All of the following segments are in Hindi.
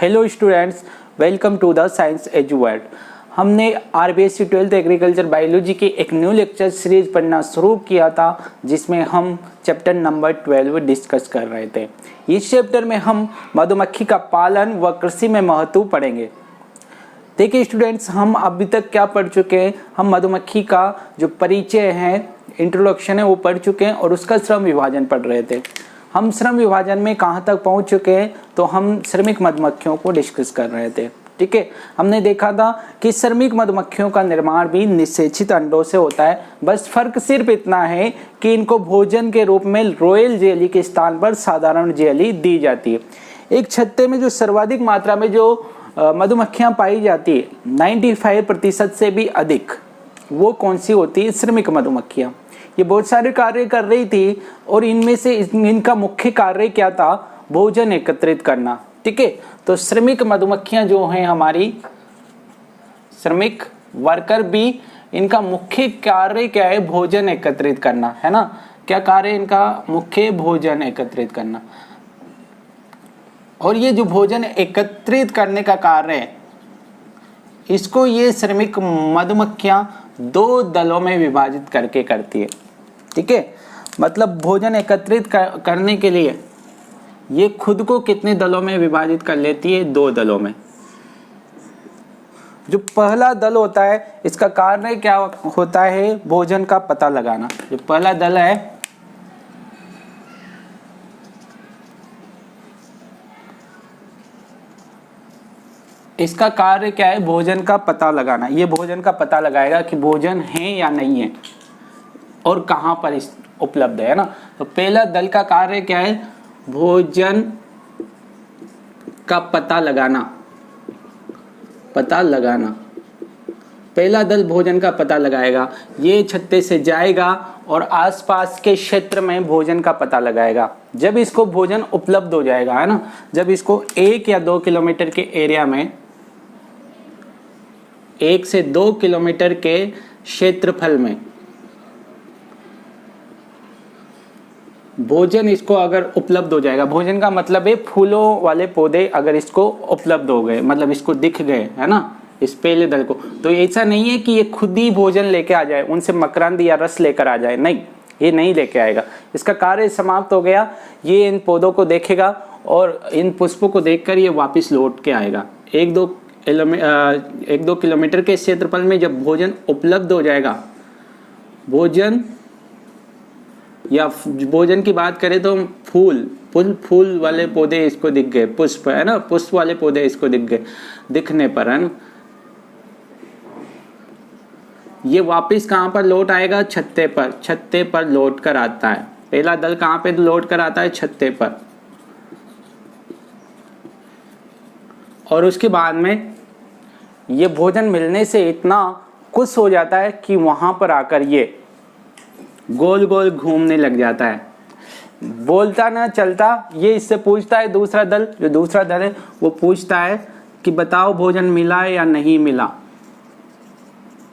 Hello students, welcome to the science edu world. हमने आरबीएससी 12th एग्रीकल्चर बायोलॉजी की एक न्यू लेक्चर सीरीज पढ़ना शुरू किया था, जिसमें हम चैप्टर नंबर 12 डिस्कस कर रहे थे। इस चैप्टर में हम मधुमक्खी का पालन व कृषि में महत्व पढ़ेंगे। देखिए स्टूडेंट्स, हम अभी तक क्या पढ़ चुके हैं। हम मधुमक्खी का जो परिचय है, इंट्रोडक्शन है, वो पढ़ चुके हैं और उसका श्रम विभाजन पढ़ रहे थे। हम श्रम विभाजन में कहाँ तक पहुँच चुके हैं, तो हम श्रमिक मधुमक्खियों को डिस्कस कर रहे थे। ठीक है, हमने देखा था कि श्रमिक मधुमक्खियों का निर्माण भी निषेचित अंडों से होता है। बस फर्क सिर्फ इतना है कि इनको भोजन के रूप में रॉयल जेली के स्थान पर साधारण जेली दी जाती है। एक छत्ते में जो सर्वाधिक मात्रा में जो मधुमक्खियां पाई जाती है, 95% से भी अधिक, वो कौन सी होती है? श्रमिक मधुमक्खियां। ये बहुत सारे कार्य कर रही थी और इनमें से इनका मुख्य कार्य क्या था? भोजन एकत्रित करना। ठीक है, तो श्रमिक मधुमक्खियां जो हैं हमारी, श्रमिक वर्कर बी, इनका मुख्य कार्य क्या है? भोजन एकत्रित करना, है ना। क्या कार्य इनका मुख्य? भोजन एकत्रित करना। और ये जो भोजन एकत्रित करने का कार्य है, इसको ये श्रमिक मधुमक्खियां दो दलों में विभाजित करके करती है। ठीक है, मतलब भोजन एकत्रित करने के लिए ये खुद को कितने दलों में विभाजित कर लेती है? दो दलों में। जो पहला दल होता है, इसका कार्य क्या होता है? भोजन का पता लगाना। जो पहला दल है, इसका कार्य क्या है? भोजन का पता लगाना। ये भोजन का पता लगाएगा कि भोजन है या नहीं है और कहां पर उपलब्ध है ना। तो पहला दल का कार्य क्या है? भोजन का पता लगाना। पता लगाना। पहला दल भोजन का पता लगाएगा। ये छत्ते से जाएगा और आसपास के क्षेत्र में भोजन का पता लगाएगा। जब इसको भोजन उपलब्ध हो जाएगा, है ना, जब इसको 1 या 2 किलोमीटर के एरिया में, 1 से 2 किलोमीटर के क्षेत्रफल में भोजन इसको अगर उपलब्ध हो जाएगा, भोजन का मतलब है फूलों वाले पौधे अगर इसको उपलब्ध हो गए, मतलब इसको दिख गए, है ना, इस पहले दल को, तो ऐसा नहीं है कि ये खुद ही भोजन लेके आ जाए, उनसे मकरंद या रस लेकर आ जाए, नहीं, ये नहीं लेके आएगा। इसका कार्य समाप्त हो गया। ये इन पौधों को देखेगा और इन पुष्पों को देखकर ये वापस लौट के आएगा। 1-2 किलोमीटर के क्षेत्रफल में जब भोजन उपलब्ध हो जाएगा, भोजन या भोजन की बात करें तो फूल वाले पौधे इसको दिख गए, पुष्प, है ना, पुष्प वाले पौधे इसको दिख गए, दिखने पर, है ना, ये वापस कहां पर लौट आएगा? छत्ते पर। छत्ते पर लौट कर आता है। पहला दल कहां पे लौट कर आता है? छत्ते पर। और उसके बाद में ये भोजन मिलने से इतना खुश हो जाता है कि वहां पर आकर ये गोल गोल घूमने लग जाता है, बोलता ना चलता। ये इससे पूछता है, दूसरा दल, जो दूसरा दल है वो पूछता है कि बताओ भोजन मिला है या नहीं मिला।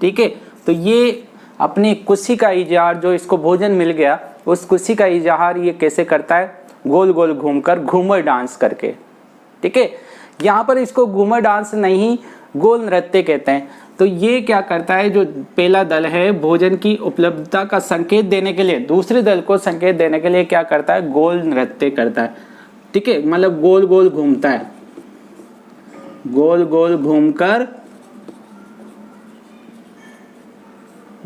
ठीक है, तो ये अपनी खुशी का इजहार, जो इसको भोजन मिल गया, उस खुशी का इजहार ये कैसे करता है? गोल गोल घूमकर, घूमर डांस करके। ठीक है, यहाँ पर इसको घूमर डांस नहीं, गोल नृत्य कहते हैं। तो ये क्या करता है? जो पहला दल है, भोजन की उपलब्धता का संकेत देने के लिए, दूसरे दल को संकेत देने के लिए क्या करता है? गोल नृत्य करता है। ठीक है, मतलब गोल गोल घूमता है, गोल गोल घूमकर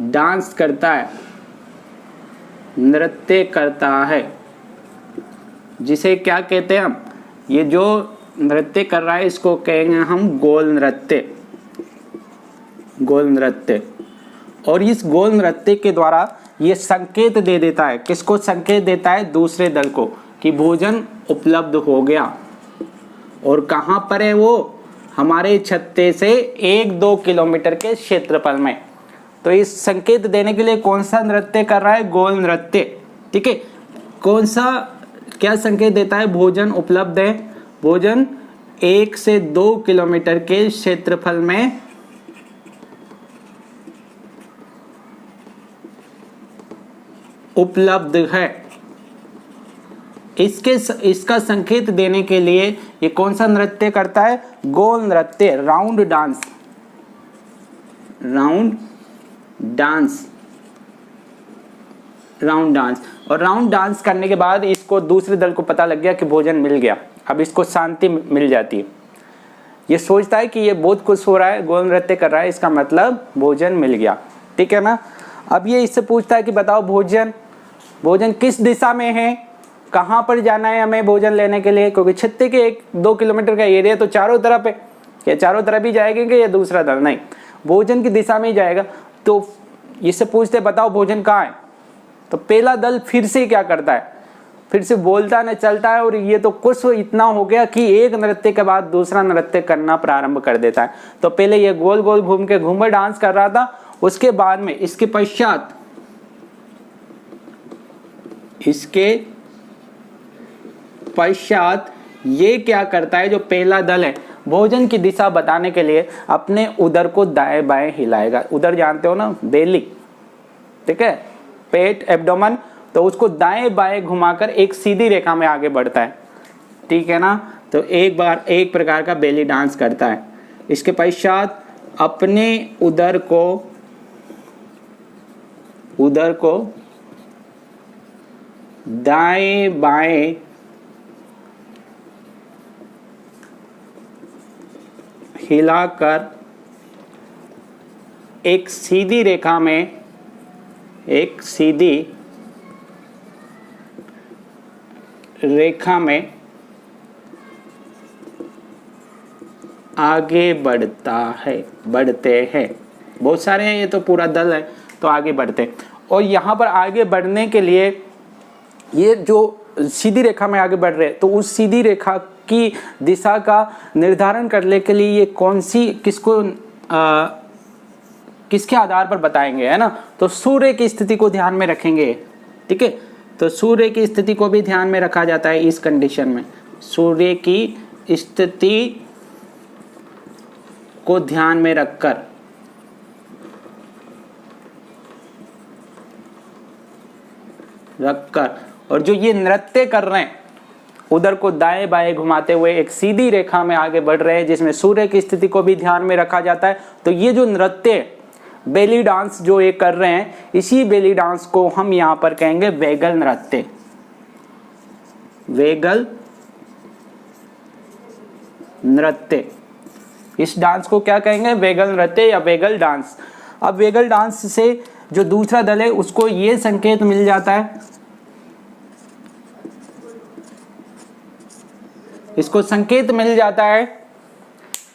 डांस करता है, नृत्य करता है, जिसे क्या कहते हैं हम? ये जो नृत्य कर रहा है इसको कहेंगे हम गोल नृत्य। गोल नृत्य। और इस गोल नृत्य के द्वारा ये संकेत दे देता है, किसको संकेत देता है? दूसरे दल को, कि भोजन उपलब्ध हो गया। और कहां पर है वो? हमारे छत्ते से 1-2 किलोमीटर के क्षेत्रफल में। तो इस संकेत देने के लिए कौन सा नृत्य कर रहा है? गोल नृत्य। ठीक है, कौन सा, क्या संकेत देता है? भोजन उपलब्ध है। भोजन 1 से 2 किलोमीटर के क्षेत्रफल में उपलब्ध है। इसका संकेत देने के लिए ये कौन सा नृत्य करता है? गोल नृत्य, round dance, round dance, round dance. और राउंड डांस करने के बाद इसको दूसरे दल को पता लग गया कि भोजन मिल गया, अब इसको शांति मिल जाती है। ये सोचता है कि ये बहुत खुश हो रहा है, गोल नृत्य कर रहा है, इसका मतलब भोजन मिल गया, ठीक है ना। अब ये इससे पूछता है कि बताओ भोजन किस दिशा में है, कहाँ पर जाना है हमें भोजन लेने के लिए, क्योंकि छत्ते के 1-2 किलोमीटर का एरिया तो चारों तरफ है, या चारों तरफ ही जाएंगे कि या दूसरा दल? नहीं, भोजन की दिशा में ही जाएगा। तो इससे पूछते बताओ भोजन कहाँ है, तो पहला दल फिर से क्या करता है, फिर से बोलता न चलता है, और ये तो कुछ इतना हो गया कि एक नृत्य के बाद दूसरा नृत्य करना प्रारंभ कर देता है। तो पहले ये गोल गोल घूम के घूमर डांस कर रहा था, उसके बाद में इसके पश्चात ये क्या करता है, जो पहला दल है भोजन की दिशा बताने के लिए अपने उदर को दाएं बाएं हिलाएगा। उदर जानते हो ना, बेली, ठीक है, पेट, एब्डोमेन, तो उसको दाएं बाएं घुमाकर एक सीधी रेखा में आगे बढ़ता है, ठीक है ना। तो एक बार एक प्रकार का बेली डांस करता है। इसके पश्चात अपने उदर को दाएं बाएं हिलाकर एक सीधी रेखा में आगे बढ़ते हैं। बहुत सारे हैं, ये तो पूरा दल है, तो आगे बढ़ते हैं। और यहाँ पर आगे बढ़ने के लिए ये जो सीधी रेखा में आगे बढ़ रहे हैं, तो उस सीधी रेखा की दिशा का निर्धारण करने के लिए ये कौन सी किसके आधार पर बताएंगे, है ना। तो सूर्य की स्थिति को ध्यान में रखेंगे, ठीक है। तो सूर्य की स्थिति को भी ध्यान में रखा जाता है इस कंडीशन में। सूर्य की स्थिति को ध्यान में रखकर और जो ये नृत्य कर रहे हैं, उधर को दाएं बाएं घुमाते हुए एक सीधी रेखा में आगे बढ़ रहे हैं, जिसमें सूर्य की स्थिति को भी ध्यान में रखा जाता है। तो ये जो नृत्य, बेली डांस जो ये कर रहे हैं, इसी बेली डांस को हम यहाँ पर कहेंगे वेगल नृत्य। वेगल नृत्य, इस डांस को क्या कहेंगे? वेगल नृत्य या वेगल डांस। अब वेगल डांस से जो दूसरा दल है उसको ये संकेत मिल जाता है, इसको संकेत मिल जाता है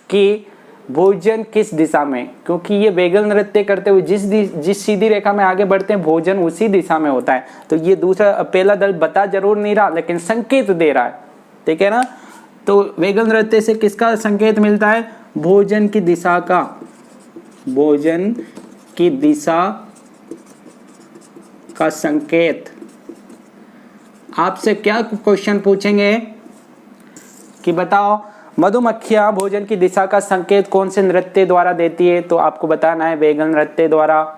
कि भोजन किस दिशा में, क्योंकि ये वेगल नृत्य करते हुए जिस सीधी रेखा में आगे बढ़ते हैं, भोजन उसी दिशा में होता है। तो ये दूसरा पहला दल बता जरूर नहीं रहा, लेकिन संकेत दे रहा है, ठीक है ना। तो वेगल नृत्य से किसका संकेत मिलता है? भोजन की दिशा का। भोजन की दिशा का संकेत। आपसे क्या क्वेश्चन पूछेंगे कि बताओ मधुमक्खियां भोजन की दिशा का संकेत कौन से नृत्य द्वारा देती है? तो आपको बताना है वेगल नृत्य द्वारा।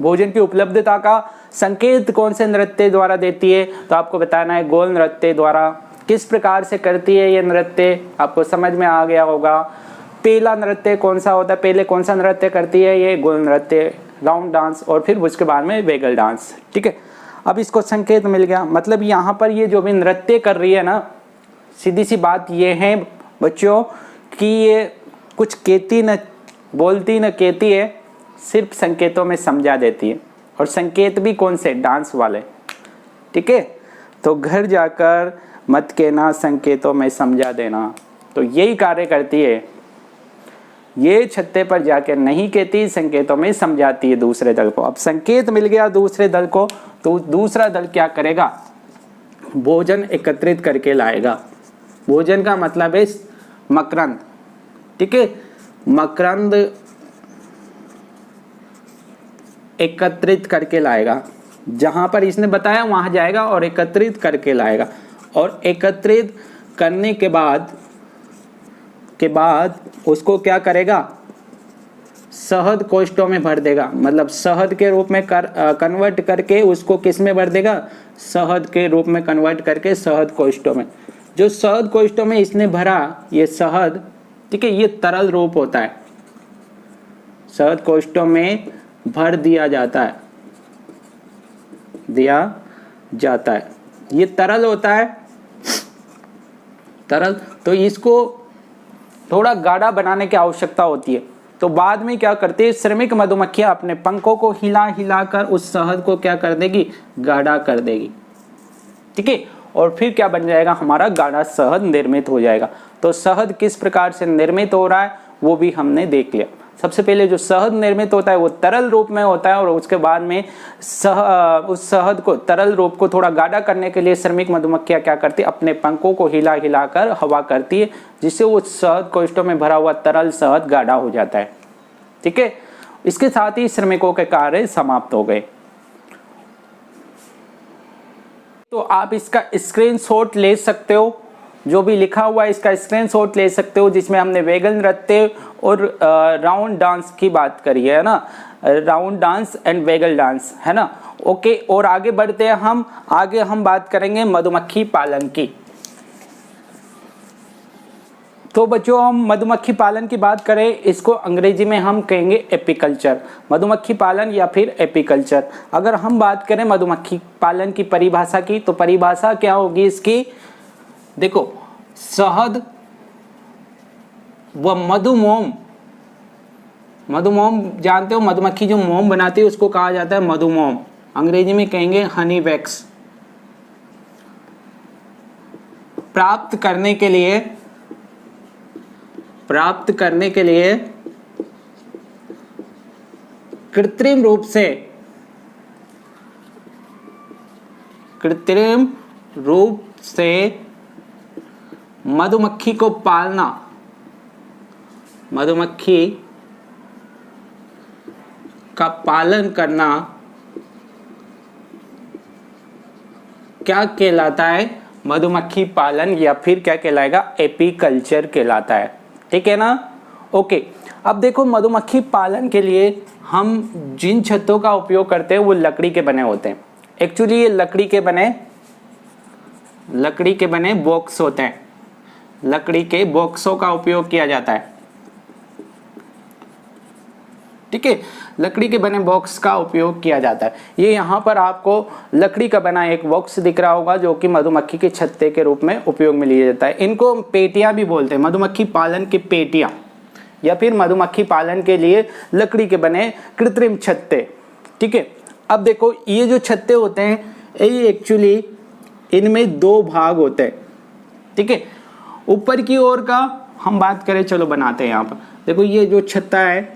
भोजन की उपलब्धता का संकेत कौन से नृत्य द्वारा देती है? तो आपको बताना है गोल नृत्य द्वारा। किस प्रकार से करती है ये नृत्य, आपको समझ में आ गया होगा। पहला नृत्य कौन सा होता है, पहले कौन सा नृत्य करती है? ये गोल नृत्य, राउंड डांस, और फिर उसके बाद में वेगल डांस, ठीक है। अब इसको संकेत मिल गया, मतलब यहाँ पर ये जो भी नृत्य कर रही है ना, सीधी सी बात ये है बच्चों कि ये कुछ कहती न बोलती न कहती है, सिर्फ संकेतों में समझा देती है। और संकेत भी कौन से? डांस वाले, ठीक है। तो घर जाकर मत कहना, संकेतों में समझा देना। तो यही कार्य करती है, ये छत्ते पर जाकर नहीं कहती, संकेतों में समझाती है दूसरे दल को। अब संकेत मिल गया दूसरे दल को, तो दूसरा दल क्या करेगा? भोजन एकत्रित करके लाएगा। भोजन का मतलब है मकरंद, ठीक है। मकरंद एकत्रित करके लाएगा, जहां पर इसने बताया वहां जाएगा और एकत्रित करके लाएगा। और एकत्रित करने के बाद उसको क्या करेगा? शहद कोष्ठों में भर देगा, मतलब शहद के रूप में कन्वर्ट करके उसको किस में भर देगा? शहद के रूप में कन्वर्ट करके शहद कोष्ठों में, जो शहद कोष्ठों में इसने भरा ये शहद, ठीक है, ये तरल रूप होता है, शहद कोष्ठों में भर दिया जाता है, ये तरल होता है, तरल। तो इसको थोड़ा गाढ़ा बनाने की आवश्यकता होती है। तो बाद में क्या करते हैं, श्रमिक मधुमक्खियां अपने पंखों को हिला हिला कर उस शहद को क्या कर देगी, गाढ़ा कर देगी, ठीक है। और फिर क्या बन जाएगा, हमारा गाढ़ा शहद निर्मित हो जाएगा। तो शहद किस प्रकार से निर्मित हो रहा है वो भी हमने देख लिया। सबसे पहले जो शहद निर्मित होता है वो तरल रूप में होता है, और उसके बाद में उस शहद को, तरल रूप को थोड़ा गाढ़ा करने के लिए श्रमिक मधुमक्खियां क्या करती है, अपने पंखों को हिला हिला कर हवा करती है, जिससे वो शहद कोष्ठों में भरा हुआ तरल शहद गाढ़ा हो जाता है, ठीक है। इसके साथ ही श्रमिकों के कार्य समाप्त हो गए। तो आप इसका स्क्रीनशॉट ले सकते हो, जो भी लिखा हुआ है इसका स्क्रीनशॉट ले सकते हो, जिसमें हमने वेगल नृत्य और राउंड डांस की बात करी है ना, round dance and vagal dance, है ना। ओके, और आगे बढ़ते हैं आगे हम बात करेंगे मधुमक्खी पालन की। तो बच्चों, हम मधुमक्खी पालन की बात करें, इसको अंग्रेजी में हम कहेंगे एपीकल्चर, मधुमक्खी पालन या फिर एपीकल्चर। अगर हम बात करें मधुमक्खी पालन की परिभाषा की, तो परिभाषा क्या होगी इसकी, देखो, शहद व मधुमोम, मधुमोम जानते हो, मधुमक्खी जो मोम बनाती है उसको कहा जाता है मधुमोम, अंग्रेजी में कहेंगे हनी वैक्स। प्राप्त करने के लिए कृत्रिम रूप से मधुमक्खी को पालना, मधुमक्खी का पालन करना क्या कहलाता है, मधुमक्खी पालन, या फिर क्या कहलाएगा, एपीकल्चर कहलाता है, ठीक है ना। ओके, अब देखो, मधुमक्खी पालन के लिए हम जिन छत्तों का उपयोग करते हैं वो लकड़ी के बने होते हैं। एक्चुअली ये लकड़ी के बने बॉक्स होते हैं, लकड़ी के बॉक्सों का उपयोग किया जाता है, ठीक है, लकड़ी के बने बॉक्स का उपयोग किया जाता है। ये यहाँ पर आपको लकड़ी का बना एक बॉक्स दिख रहा होगा, जो कि मधुमक्खी के छत्ते के रूप में उपयोग में लिया जाता है। इनको पेटियां भी बोलते हैं, मधुमक्खी पालन की पेटियां, या फिर मधुमक्खी पालन के लिए लकड़ी के बने कृत्रिम छत्ते, ठीक है। अब देखो, ये जो छत्ते होते हैं, ये एक्चुअली इनमें दो भाग होते हैं, ठीक है। ऊपर की ओर का हम बात करें, चलो बनाते हैं। यहाँ पर देखो, ये जो छत्ता है,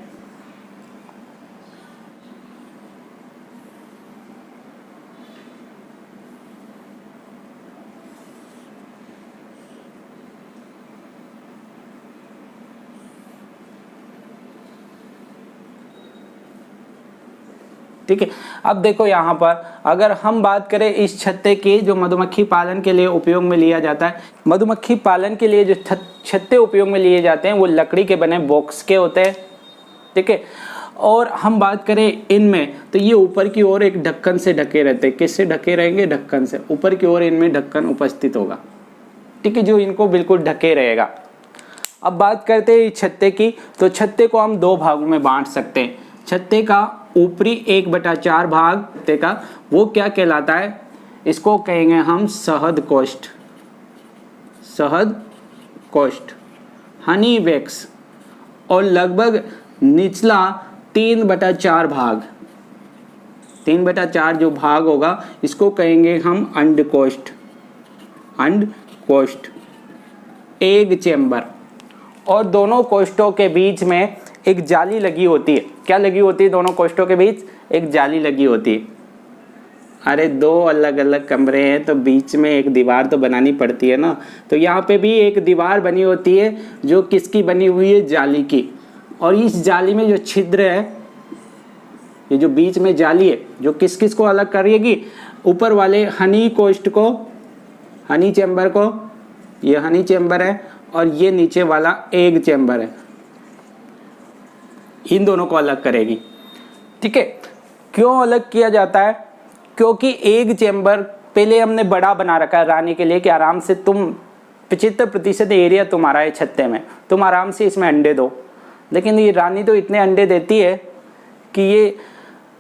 ठीक है। अब देखो, यहाँ पर अगर हम बात करें इस छत्ते की, जो मधुमक्खी पालन के लिए उपयोग में लिया जाता है, मधुमक्खी पालन के लिए जो छत्ते उपयोग में लिए जाते हैं वो लकड़ी के बने बॉक्स के होते हैं, ठीक है। और हम बात करें इनमें, तो ये ऊपर की ओर एक ढक्कन से ढके रहते हैं। किससे ढके रहेंगे, ढक्कन से। ऊपर की ओर इनमें ढक्कन उपस्थित होगा, ठीक है, जो इनको बिल्कुल ढके रहेगा। अब बात करते हैं छत्ते की, तो छत्ते को हम दो भागों में बांट सकते हैं। छत्ते का ऊपरी 1/4 भाग का वो क्या कहलाता है, इसको कहेंगे हम शहद कोष्ठ, हनी वैक्स। और लगभग निचला 3/4 भाग, 3/4 जो भाग होगा, इसको कहेंगे हम अंडकोष्ठ, एग चेम्बर। और दोनों कोष्ठों के बीच में एक जाली लगी होती है। क्या लगी होती है, दोनों कोष्ठों के बीच एक जाली लगी होती है। अरे दो अलग अलग कमरे हैं तो बीच में एक दीवार तो बनानी पड़ती है ना। तो यहाँ पे भी एक दीवार बनी होती है, जो किसकी बनी हुई है, जाली की। और इस जाली में जो छिद्र है, ये जो बीच में जाली है, जो किस किस को अलग करेगी, ऊपर वाले हनी कोष्ठ को, हनी चैम्बर को, ये हनी चैम्बर है, और ये नीचे वाला एग चैम्बर है, इन दोनों को अलग करेगी, ठीक है। क्यों अलग किया जाता है, क्योंकि एग चैम्बर पहले हमने बड़ा बना रखा है रानी के लिए कि आराम से तुम 75% एरिया तुम्हारा है छत्ते में, तुम आराम से इसमें अंडे दो। लेकिन ये रानी तो इतने अंडे देती है कि ये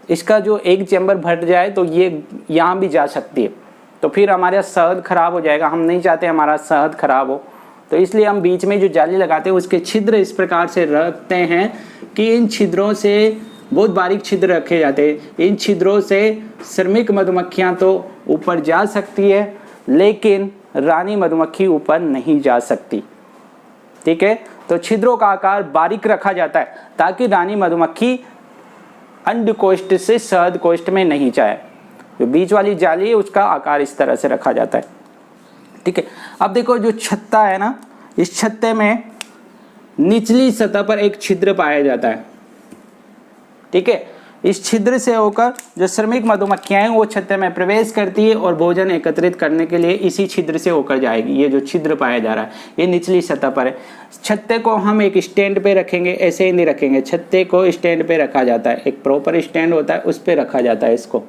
इसका जो एग चैम्बर भर जाए तो ये यहाँ भी जा सकती है, तो फिर हमारा शहद खराब हो जाएगा। हम नहीं चाहते हमारा शहद खराब हो, तो इसलिए हम बीच में जो जाली लगाते हैं उसके छिद्र इस प्रकार से रखते हैं कि इन छिद्रों से, बहुत बारीक छिद्र रखे जाते हैं, इन छिद्रों से श्रमिक मधुमक्खियाँ तो ऊपर जा सकती है लेकिन रानी मधुमक्खी ऊपर नहीं जा सकती। ठीक है, तो छिद्रों का आकार बारीक रखा जाता है ताकि रानी मधुमक्खी अंड कोष्ठ से शहद कोष्ठ में नहीं जाए। जो बीच वाली जाली है उसका आकार इस तरह से रखा जाता है। ठीक है, अब देखो जो छत्ता है ना, इस छत्ते में निचली सतह पर एक छिद्र पाया जाता है। ठीक है, इस छिद्र से होकर जो श्रमिक मधुमक्खियां हैं वो छत्ते में प्रवेश करती है और भोजन एकत्रित करने के लिए इसी छिद्र से होकर जाएगी। ये जो छिद्र पाया जा रहा है ये निचली सतह पर है। छत्ते को हम एक स्टैंड पे रखेंगे, ऐसे ही नहीं रखेंगे, छत्ते को स्टैंड पे रखा जाता है, एक प्रॉपर स्टैंड होता है उस पे रखा जाता है इसको।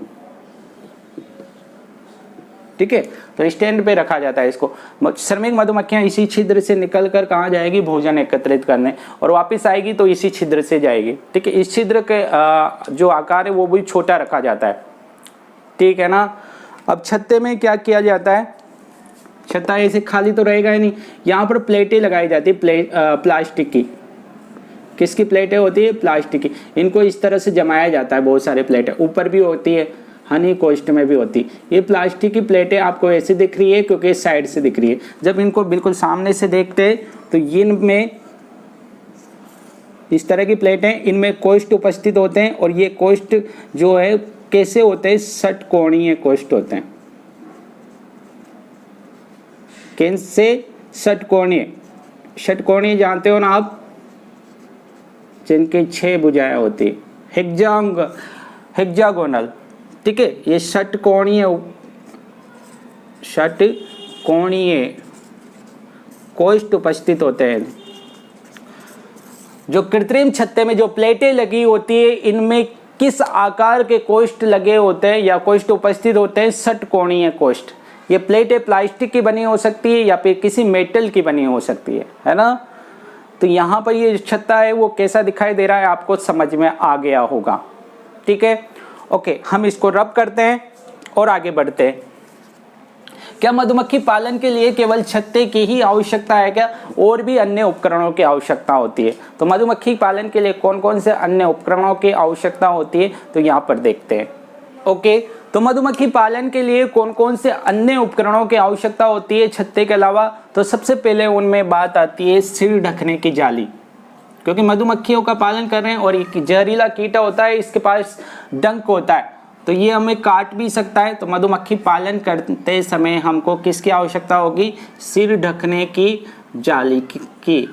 ठीक है, तो स्टैंड पे रखा जाता है इसको। श्रमिक मधुमक्खियां इसी छिद्र से निकलकर कहाँ जाएगी, भोजन एकत्रित करने, और वापस आएगी तो इसी छिद्र से जाएगी। ठीक है, इस छिद्र के जो आकार है वो भी छोटा रखा जाता है। ठीक है ना। अब छत्ते में क्या किया जाता है, छत्ता ऐसे खाली तो रहेगा ही नहीं, यहाँ पर प्लेटें लगाई जाती है प्लास्टिक की। किसकी प्लेटें होती है, प्लास्टिक की। इनको इस तरह से जमाया जाता है, बहुत सारे प्लेटें ऊपर भी होती है, हनी कोष्ठ में भी होती। ये प्लास्टिक की प्लेटें आपको ऐसे दिख रही है क्योंकि इस साइड से दिख रही है। जब इनको बिल्कुल सामने से देखते हैं तो इनमें इस तरह की प्लेटें, इनमें कोष्ठ उपस्थित होते हैं और ये कोष्ठ जो है कैसे होते हैं, षटकोणीय कोष्ठ होते हैं। कैसे, षटकोणीय। षटकोणीय जानते हो ना आप, जिनकी 6 भुजाएं होती, हेक्सागोनल। ठीक है, ये षटकोणीय कोष्ठ उपस्थित होते हैं। जो कृत्रिम छत्ते में जो प्लेटें लगी होती है इनमें किस आकार के कोष्ठ लगे होते हैं या कोष्ठ उपस्थित होते हैं, षटकोणीय कोष्ठ। ये प्लेटें प्लास्टिक की बनी हो सकती है या फिर किसी मेटल की बनी हो सकती है ना। तो यहाँ पर ये छत्ता है वो कैसा दिखाई दे रहा है आपको समझ में आ गया होगा। ठीक है, ओके, हम इसको रब करते हैं और आगे बढ़ते हैं। क्या मधुमक्खी पालन के लिए केवल छत्ते की ही आवश्यकता है क्या, और भी अन्य उपकरणों की आवश्यकता होती है? तो मधुमक्खी पालन के लिए कौन कौन से अन्य उपकरणों की आवश्यकता होती है, तो यहाँ पर देखते हैं। ओके, तो मधुमक्खी पालन के लिए कौन कौन से अन्य उपकरणों की आवश्यकता होती है छत्ते के अलावा? तो सबसे पहले उनमें बात आती है सिर ढकने की जाली, क्योंकि मधुमक्खियों का पालन कर रहे हैं और एक जहरीला कीड़ा होता है, इसके पास डंक होता है तो ये हमें काट भी सकता है। तो मधुमक्खी पालन करते समय हमको किसकी आवश्यकता होगी, सिर ढकने की जाली की।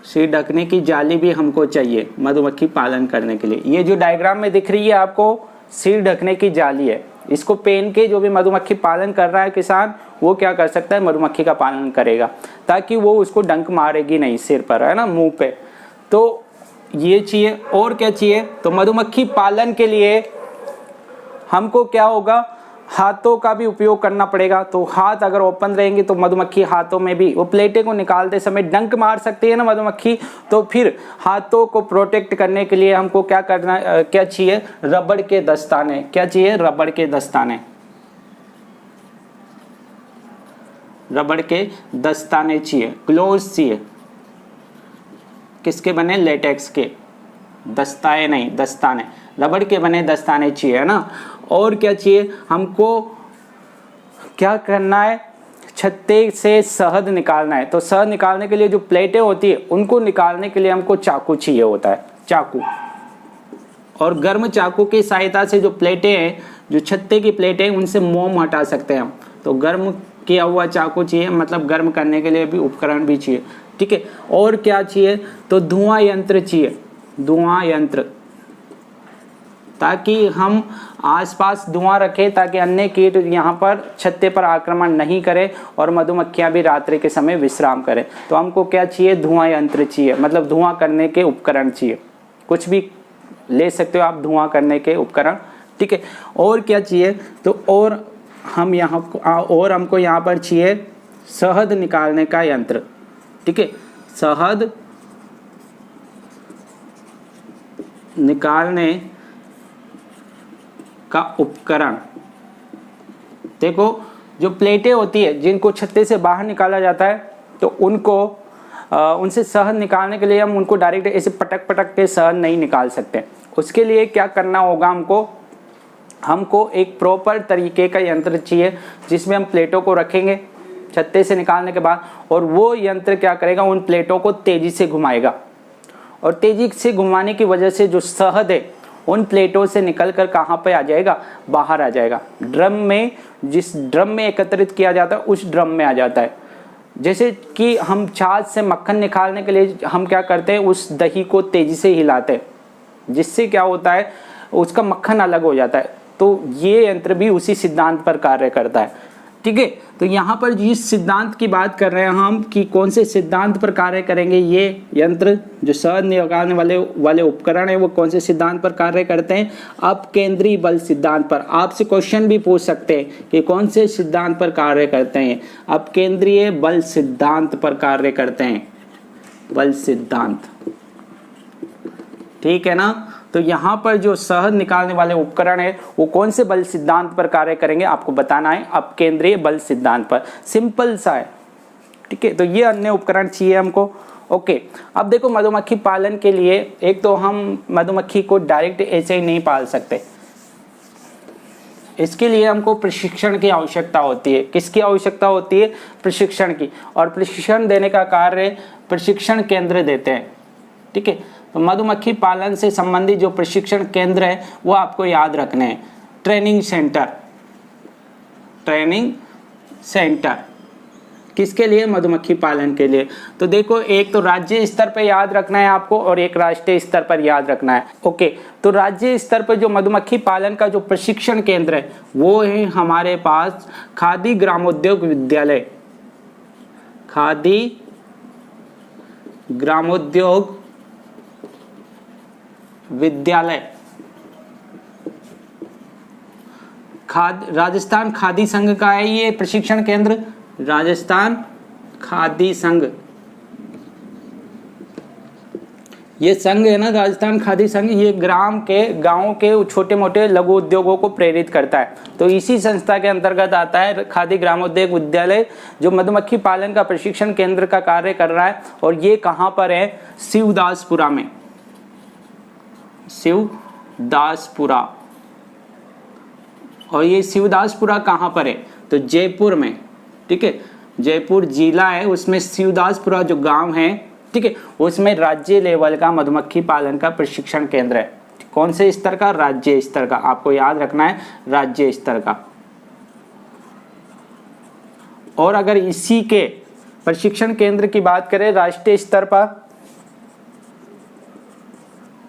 सिर ढकने की जाली भी हमको चाहिए मधुमक्खी पालन करने के लिए। ये जो डायग्राम में दिख रही है आपको, सिर ढकने की जाली है। इसको पहन के जो भी मधुमक्खी पालन कर रहा है किसान, वो क्या कर सकता है, मधुमक्खी का पालन करेगा ताकि वो उसको डंक मारेगी नहीं सिर पर, है ना, मुंह पे। तो ये चाहिए। और क्या चाहिए, तो मधुमक्खी पालन के लिए हमको क्या होगा, हाथों का भी उपयोग करना पड़ेगा। तो हाथ अगर ओपन रहेंगे तो मधुमक्खी हाथों में भी, वो प्लेटें को निकालते समय डंक मार सकती है ना मधुमक्खी, तो फिर हाथों को प्रोटेक्ट करने के लिए हमको क्या करना, क्या चाहिए, रबड़ के दस्ताने। क्या चाहिए, रबड़ के दस्ताने। रबड़ के दस्ताने चाहिए, ग्लोव्स चाहिए। किसके बने, लेटेक्स के, दस्ताने नहीं, दस्ताने, रबड़ के बने दस्ताने चाहिए, है ना। और क्या चाहिए, हमको क्या करना है, छत्ते से शहद निकालना है। तो शहद निकालने के लिए जो प्लेटें होती है उनको निकालने के लिए हमको चाकू चाहिए होता है, चाकू। और गर्म चाकू की सहायता से जो प्लेटें हैं, जो छत्ते की प्लेटें हैं, उनसे मोम हटा सकते हैं हम। तो गर्म किया हुआ चाकू चाहिए, मतलब गर्म करने के लिए भी उपकरण भी चाहिए। ठीक है, और क्या चाहिए, तो धुआं यंत्र चाहिए, धुआं यंत्र, ताकि हम आसपास धुआं रखें ताकि अन्य कीट यहाँ पर छत्ते पर आक्रमण नहीं करें और मधुमक्खियाँ भी रात्रि के समय विश्राम करें। तो हमको क्या चाहिए, धुआं यंत्र चाहिए, मतलब धुआं करने के उपकरण चाहिए। कुछ भी ले सकते हो आप धुआं करने के उपकरण। ठीक है, और क्या चाहिए, तो और हम यहाँ और हमको यहाँ पर चाहिए शहद निकालने का यंत्र, ठीक है, शहद निकालने का उपकरण। देखो जो प्लेटें होती है जिनको छत्ते से बाहर निकाला जाता है, तो उनको उनसे शहद निकालने के लिए हम उनको डायरेक्ट ऐसे पटक पटक के शहद नहीं निकाल सकते। उसके लिए क्या करना होगा, हमको एक प्रॉपर तरीके का यंत्र चाहिए जिसमें हम प्लेटों को रखेंगे छत्ते से निकालने के बाद, और वो यंत्र क्या करेगा, उन प्लेटों को तेजी से घुमाएगा, और तेजी से घुमाने की वजह से जो शहद है उन प्लेटों से निकल कर कहाँ पे आ जाएगा, बाहर आ जाएगा, ड्रम में, जिस ड्रम में एकत्रित किया जाता है उस ड्रम में आ जाता है। जैसे कि हम छाछ से मक्खन निकालने के लिए हम क्या करते हैं, उस दही को तेजी से हिलाते हैं, जिससे क्या होता है, उसका मक्खन अलग हो जाता है। तो ये यंत्र भी उसी सिद्धांत पर कार्य करता है, ठीक है। तो यहाँ पर जिस सिद्धांत की बात कर रहे हैं हम कि कौन से सिद्धांत पर कार्य करेंगे, ये यंत्र जो शहद निकालने वाले उपकरण है वो कौन से सिद्धांत पर कार्य करते हैं, अपकेंद्री बल सिद्धांत पर। आपसे क्वेश्चन भी पूछ सकते हैं कि कौन से सिद्धांत पर कार्य करते हैं, अपकेंद्रीय बल सिद्धांत पर कार्य करते हैं, बल सिद्धांत, ठीक है ना। तो यहाँ पर जो शहद निकालने वाले उपकरण है वो कौन से बल सिद्धांत पर कार्य करेंगे, आपको बताना है, अपकेंद्रीय बल सिद्धांत पर। सिंपल सा है, ठीक है। तो ये अन्य उपकरण चाहिए हमको, ओके। अब देखो मधुमक्खी पालन के लिए, एक तो हम मधुमक्खी को डायरेक्ट ऐसे ही नहीं पाल सकते, इसके लिए हमको प्रशिक्षण की आवश्यकता होती है। किसकी आवश्यकता होती है, प्रशिक्षण की, और प्रशिक्षण देने का कार्य प्रशिक्षण केंद्र देते हैं, ठीक है। तो मधुमक्खी पालन से संबंधित जो प्रशिक्षण केंद्र है वो आपको याद रखने हैं। ट्रेनिंग सेंटर, ट्रेनिंग सेंटर किसके लिए, मधुमक्खी पालन के लिए। तो देखो एक तो राज्य स्तर पर याद रखना है आपको, और एक राष्ट्रीय स्तर पर याद रखना है, ओके। तो राज्य स्तर पर जो मधुमक्खी पालन का जो प्रशिक्षण केंद्र है वो है हमारे पास खादी ग्रामोद्योग विद्यालय, खादी ग्रामोद्योग विद्यालय, राजस्थान खादी संघ का है ये प्रशिक्षण केंद्र, राजस्थान खादी संघ, ये संघ है ना, राजस्थान खादी संघ, ये गांव के छोटे मोटे लघु उद्योगों को प्रेरित करता है। तो इसी संस्था के अंतर्गत आता है खादी ग्रामोद्योग विद्यालय, जो मधुमक्खी पालन का प्रशिक्षण केंद्र का कार्य कर रहा है। और ये कहाँ पर है, शिवदासपुरा में, शिवदासपुरा। और ये शिवदासपुरा कहाँ पर है, तो जयपुर में, ठीक है, जयपुर जिला है, उसमें शिवदासपुरा जो गांव है, ठीक है, उसमें राज्य लेवल का मधुमक्खी पालन का प्रशिक्षण केंद्र है। कौन से स्तर का, राज्य स्तर का, आपको याद रखना है, राज्य स्तर का। और अगर इसी के प्रशिक्षण केंद्र की बात करें राष्ट्रीय स्तर पर,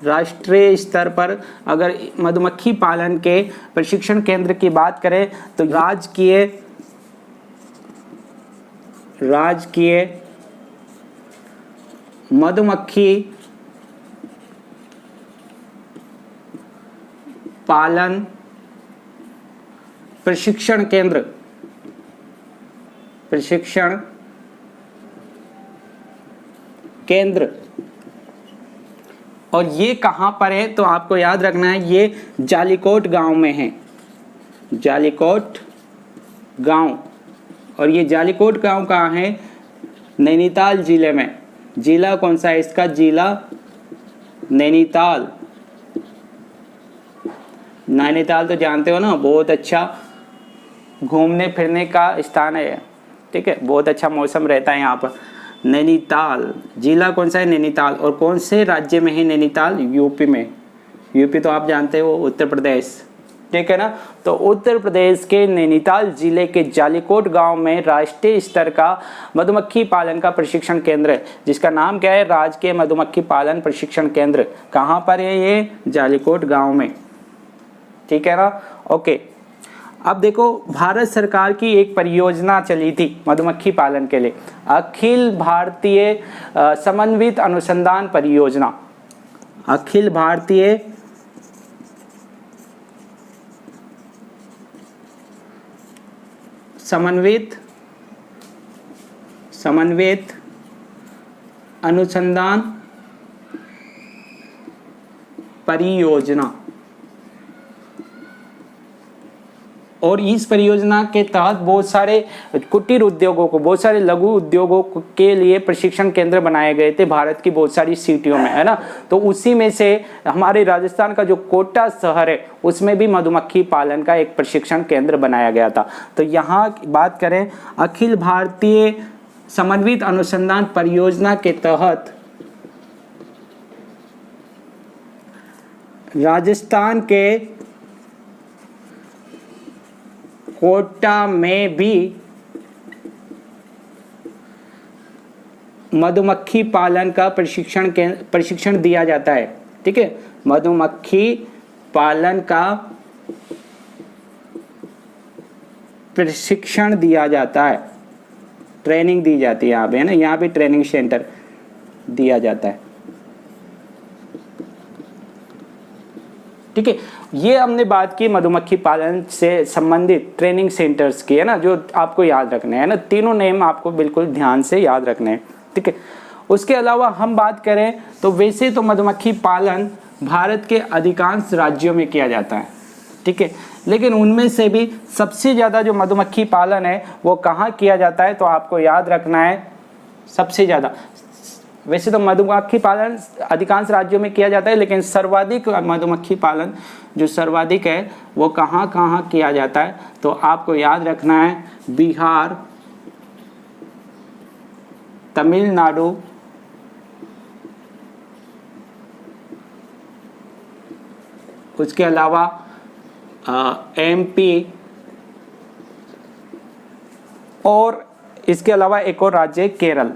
राष्ट्रीय स्तर पर अगर मधुमक्खी पालन के प्रशिक्षण केंद्र की बात करें तो राजकीय मधुमक्खी पालन प्रशिक्षण केंद्र, और ये कहाँ पर है, तो आपको याद रखना है ये जालीकोट गांव में है, जालीकोट गांव। और ये जालीकोट गांव कहाँ है, नैनीताल जिले में। जिला कौन सा है इसका, जिला नैनीताल। नैनीताल तो जानते हो ना, बहुत अच्छा घूमने फिरने का स्थान है, ठीक है, बहुत अच्छा मौसम रहता है यहाँ पर। नैनीताल जिला कौन सा है, नैनीताल। और कौन से राज्य में है नैनीताल, यूपी में। यूपी तो आप जानते हो, उत्तर प्रदेश, ठीक है ना। तो उत्तर प्रदेश के नैनीताल जिले के जालीकोट गांव में राष्ट्रीय स्तर का मधुमक्खी पालन का प्रशिक्षण केंद्र है, जिसका नाम क्या है, राजकीय मधुमक्खी पालन प्रशिक्षण केंद्र। कहाँ पर है ये, जालीकोट गांव में, ठीक है ना, ओके। अब देखो भारत सरकार की एक परियोजना चली थी मधुमक्खी पालन के लिए, अखिल भारतीय समन्वित अनुसंधान परियोजना, अखिल भारतीय समन्वित अनुसंधान परियोजना। और इस परियोजना के तहत बहुत सारे कुटीर उद्योगों को, बहुत सारे लघु उद्योगों के लिए प्रशिक्षण केंद्र बनाए गए थे भारत की बहुत सारी सिटियों में, है ना। तो उसी में से हमारे राजस्थान का जो कोटा शहर है उसमें भी मधुमक्खी पालन का एक प्रशिक्षण केंद्र बनाया गया था। तो यहाँ बात करें अखिल भारतीय समन्वित अनुसंधान परियोजना के तहत राजस्थान के कोटा में भी मधुमक्खी पालन का प्रशिक्षण दिया जाता है। ठीक है, मधुमक्खी पालन का प्रशिक्षण दिया जाता है, ट्रेनिंग दी जाती है यहाँ पे, है ना। यहाँ पे ट्रेनिंग सेंटर दिया जाता है। ठीक है, ये हमने बात की मधुमक्खी पालन से संबंधित ट्रेनिंग सेंटर्स की, है ना, जो आपको याद रखने हैं ना। तीनों नेम आपको बिल्कुल ध्यान से याद रखने हैं। ठीक है, उसके अलावा हम बात करें तो वैसे तो मधुमक्खी पालन भारत के अधिकांश राज्यों में किया जाता है। ठीक है, लेकिन उनमें से भी सबसे ज़्यादा जो मधुमक्खी पालन है वो कहाँ किया जाता है, तो आपको याद रखना है सबसे ज़्यादा। वैसे तो मधुमक्खी पालन अधिकांश राज्यों में किया जाता है, लेकिन सर्वाधिक मधुमक्खी पालन जो सर्वाधिक है वो कहाँ कहाँ किया जाता है, तो आपको याद रखना है बिहार, तमिलनाडु, उसके अलावा एमपी, और इसके अलावा एक और राज्य केरल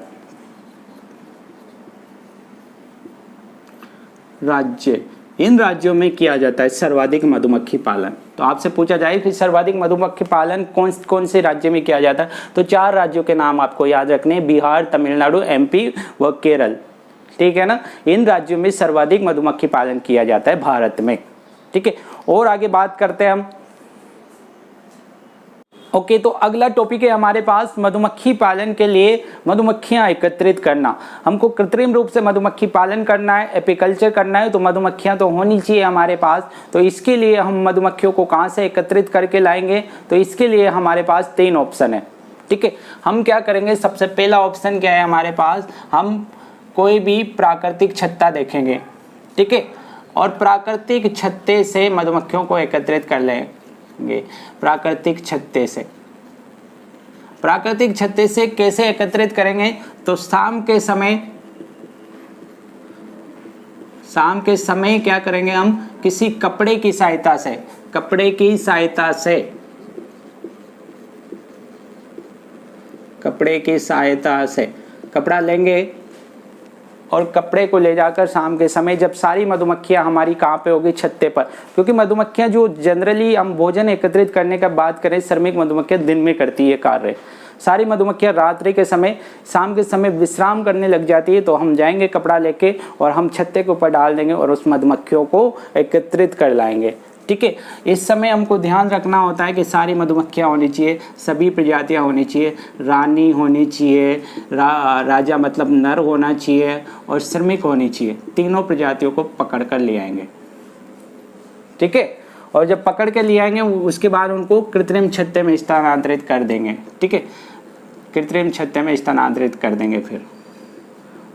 राज्य। इन राज्यों में किया जाता है सर्वाधिक मधुमक्खी पालन। तो आपसे पूछा जाए कि सर्वाधिक मधुमक्खी पालन कौन कौन से राज्य में किया जाता है, तो 4 राज्यों के नाम आपको याद रखने हैं, बिहार, तमिलनाडु, एमपी व केरल। ठीक है ना, इन राज्यों में सर्वाधिक मधुमक्खी पालन किया जाता है भारत में। ठीक है, और आगे बात करते हैं हम। ओके, तो अगला टॉपिक है हमारे पास मधुमक्खी पालन के लिए मधुमक्खियां एकत्रित करना। हमको कृत्रिम रूप से मधुमक्खी पालन करना है, एपीकल्चर करना है, तो मधुमक्खियां तो होनी चाहिए हमारे पास। तो इसके लिए हम मधुमक्खियों को कहाँ से एकत्रित करके लाएंगे, तो इसके लिए हमारे पास 3 ऑप्शन है। ठीक है, हम क्या करेंगे, सबसे पहला ऑप्शन क्या है हमारे पास, हम कोई भी प्राकृतिक छत्ता देखेंगे। ठीक है, और प्राकृतिक छत्ते से मधुमक्खियों को एकत्रित कर लेंगे। प्राकृतिक छत्ते से कैसे एकत्रित करेंगे, तो शाम के समय क्या करेंगे, हम किसी कपड़े की सहायता से कपड़ा लेंगे और कपड़े को ले जाकर शाम के समय जब सारी मधुमक्खियां हमारी कहाँ पे होगी, छत्ते पर। क्योंकि मधुमक्खियां जो जनरली हम भोजन एकत्रित करने का बात करें, श्रमिक मधुमक्खियां दिन में करती है कार्य, सारी मधुमक्खियां रात्रि के समय, शाम के समय विश्राम करने लग जाती है। तो हम जाएंगे कपड़ा लेके और हम छत्ते के ऊपर डाल देंगे और उस मधुमक्खियों को एकत्रित कर लाएंगे। ठीक है, इस समय हमको ध्यान रखना होता है कि सारी मधुमक्खियां होनी चाहिए, सभी प्रजातियां होनी चाहिए, रानी होनी चाहिए, राजा मतलब नर होना चाहिए, और श्रमिक होनी चाहिए। तीनों प्रजातियों को पकड़ कर ले आएंगे। ठीक है, और जब पकड़ के ले आएंगे उसके बाद उनको कृत्रिम छत्ते में स्थानांतरित कर देंगे। ठीक है, कृत्रिम छत्ते में स्थानांतरित कर देंगे फिर,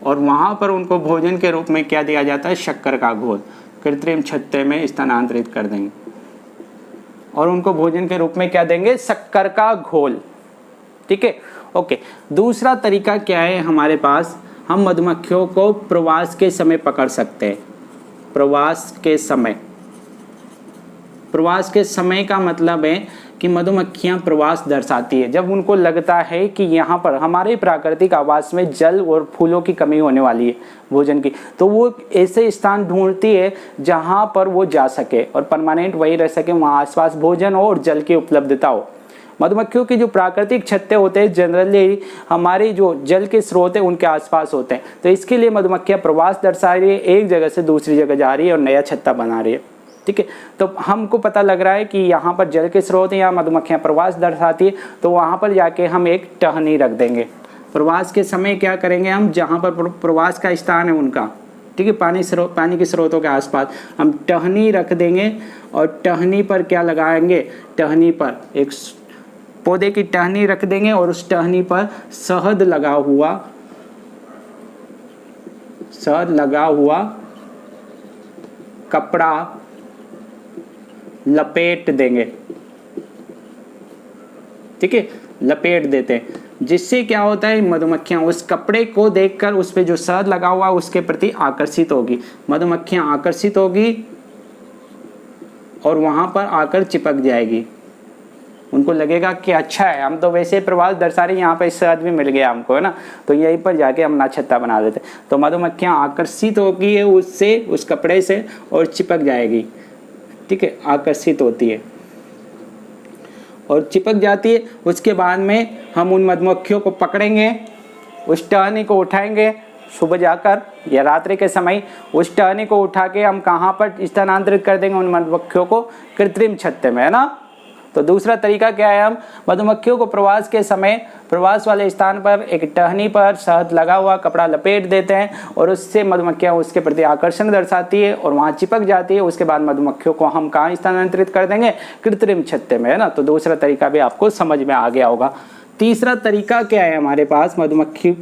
और वहाँ पर उनको भोजन के रूप में क्या दिया जाता है, शक्कर का घोल कृत्रिम छत्ते में स्थानांतरित कर देंगे, और उनको भोजन के रूप में क्या देंगे, शक्कर का घोल। ठीक है, ओके। दूसरा तरीका क्या है हमारे पास, हम मधुमक्खियों को प्रवास के समय पकड़ सकते हैं। प्रवास के समय का मतलब है कि मधुमक्खियां प्रवास दर्शाती है। जब उनको लगता है कि यहाँ पर हमारे प्राकृतिक आवास में जल और फूलों की कमी होने वाली है भोजन की, तो वो ऐसे स्थान ढूंढती है जहाँ पर वो जा सके और परमानेंट वही रह सके, वहाँ आसपास भोजन हो और जल की उपलब्धता हो। मधुमक्खियों की जो प्राकृतिक छत्ते होते हैं जनरली हमारे जो जल के स्रोत है उनके आसपास होते हैं। तो इसके लिए मधुमक्खियां प्रवास दर्शा रही है, एक जगह से दूसरी जगह जा रही है और नया छत्ता बना रही है। ठीक है। तो हमको पता लग रहा है कि यहाँ पर जल के स्रोत या मधुमक्खियाँ प्रवास दर्शाती है, तो वहाँ पर जाके हम एक टहनी रख देंगे। प्रवास के समय क्या करेंगे हम, जहाँ पर प्रवास का स्थान है उनका, ठीक है, पानी के स्रोतों के आसपास हम टहनी रख देंगे। और टहनी पर क्या लगाएंगे, टहनी पर एक पौधे की टहनी रख देंगे और उस टहनी पर शहद लगा हुआ कपड़ा लपेट देंगे, ठीक है, लपेट देते हैं। जिससे क्या होता है, मधुमक्खियां उस कपड़े को देखकर उस पे जो शहद लगा हुआ उसके प्रति आकर्षित होगी, मधुमक्खियां आकर्षित होगी और वहां पर आकर चिपक जाएगी। उनको लगेगा कि अच्छा है, हम तो वैसे प्रवास दर्शा रहे, यहाँ पे शहद भी मिल गया हमको, है ना, तो यहीं पर जाके हम नाछत्ता बना देते। तो मधुमक्खियां आकर्षित होगी है उससे, उस कपड़े से, और चिपक जाएगी, ठीक है, आकर्षित होती है और चिपक जाती है। उसके बाद में हम उन मधुमक्खियों को पकड़ेंगे, उस टहनी को उठाएंगे सुबह जाकर या रात्रि के समय, उस टहनी को उठा के हम कहाँ पर स्थानांतरित कर देंगे, उन मधुमक्खियों को कृत्रिम छत्ते में, है ना। तो दूसरा तरीका क्या है, हम मधुमक्खियों को प्रवास के समय प्रवास वाले स्थान पर एक टहनी पर शहद लगा हुआ कपड़ा लपेट देते हैं और उससे मधुमक्खियां उसके प्रति आकर्षण दर्शाती है और वहां चिपक जाती है। उसके बाद मधुमक्खियों को हम कहाँ स्थानांतरित कर देंगे, कृत्रिम छत्ते में, है ना। तो दूसरा तरीका भी आपको समझ में आ गया होगा। तीसरा तरीका क्या है हमारे पास मधुमक्खी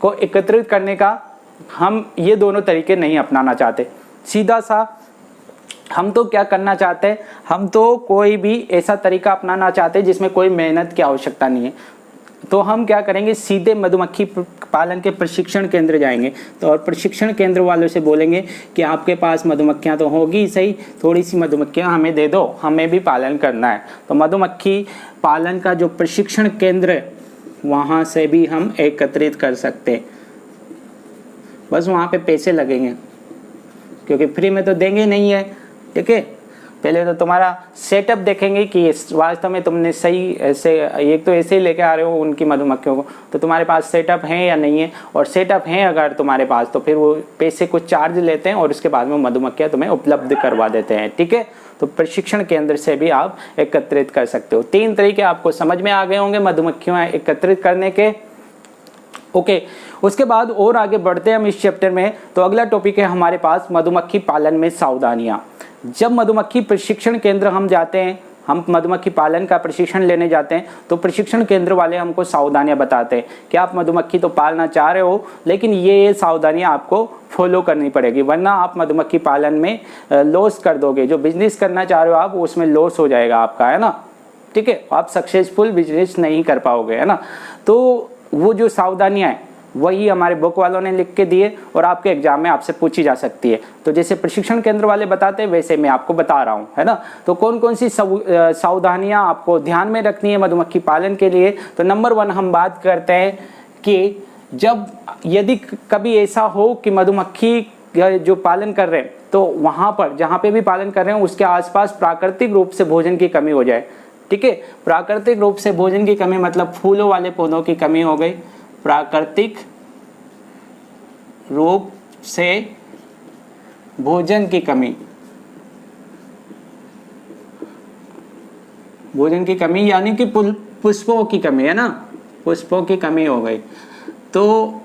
को एकत्रित करने का, हम ये दोनों तरीके नहीं अपनाना चाहते। सीधा सा हम तो क्या करना चाहते हैं, हम तो कोई भी ऐसा तरीका अपनाना चाहते हैं जिसमें कोई मेहनत की आवश्यकता नहीं है। तो हम क्या करेंगे, सीधे मधुमक्खी पालन के प्रशिक्षण केंद्र जाएंगे तो और प्रशिक्षण केंद्र वालों से बोलेंगे कि आपके पास मधुमक्खियां तो होगी सही, थोड़ी सी मधुमक्खियां हमें दे दो, हमें भी पालन करना है। तो मधुमक्खी पालन का जो प्रशिक्षण केंद्र है वहाँ से भी हम एकत्रित कर सकते हैं। बस वहाँ पे पैसे लगेंगे क्योंकि फ्री में तो देंगे नहीं है, ठीक है। पहले तो तुम्हारा सेटअप देखेंगे कि वास्तव में तुमने सही ऐसे, एक तो ऐसे ही लेके आ रहे हो उनकी मधुमक्खियों को, तो तुम्हारे पास सेटअप है या नहीं है, और सेटअप है अगर तुम्हारे पास तो फिर वो पैसे कुछ चार्ज लेते हैं और उसके बाद में मधुमक्खियाँ तुम्हें उपलब्ध करवा देते हैं, ठीक है। तो प्रशिक्षण केंद्र से भी आप एकत्रित कर सकते हो। 3 तरीके आपको समझ में आ गए होंगे मधुमक्खियों एकत्रित करने के, ओके। उसके बाद और आगे बढ़ते हैं हम इस चैप्टर में। तो अगला टॉपिक है हमारे पास मधुमक्खी पालन में सावधानियां। जब मधुमक्खी प्रशिक्षण केंद्र हम जाते हैं, हम मधुमक्खी पालन का प्रशिक्षण लेने जाते हैं, तो प्रशिक्षण केंद्र वाले हमको सावधानियां बताते हैं कि आप मधुमक्खी तो पालना चाह रहे हो, लेकिन ये सावधानियां आपको फॉलो करनी पड़ेगी, वरना आप मधुमक्खी पालन में लॉस कर दोगे। जो बिजनेस करना चाह रहे हो आप, उसमें लॉस हो जाएगा आपका, है ना, ठीक है। आप सक्सेसफुल बिजनेस नहीं कर पाओगे, है ना। तो वो जो सावधानियां हैं वही हमारे बुक वालों ने लिख के दिए और आपके एग्जाम में आपसे पूछी जा सकती है। तो जैसे प्रशिक्षण केंद्र वाले बताते हैं वैसे मैं आपको बता रहा हूँ, है ना। तो कौन कौन सी सावधानियां आपको ध्यान में रखनी है मधुमक्खी पालन के लिए। तो नंबर 1 हम बात करते हैं कि जब यदि कभी ऐसा हो कि मधुमक्खी जो पालन कर रहे हैं तो वहाँ पर जहाँ पे भी पालन कर रहे हैं उसके आसपास प्राकृतिक रूप से भोजन की कमी हो जाए, ठीक है। प्राकृतिक रूप से भोजन की कमी मतलब फूलों वाले पौधों की कमी हो गई, प्राकृतिक रूप से भोजन की कमी, भोजन की कमी यानी कि पुष्पों की कमी, है ना, पुष्पों की कमी हो गई तो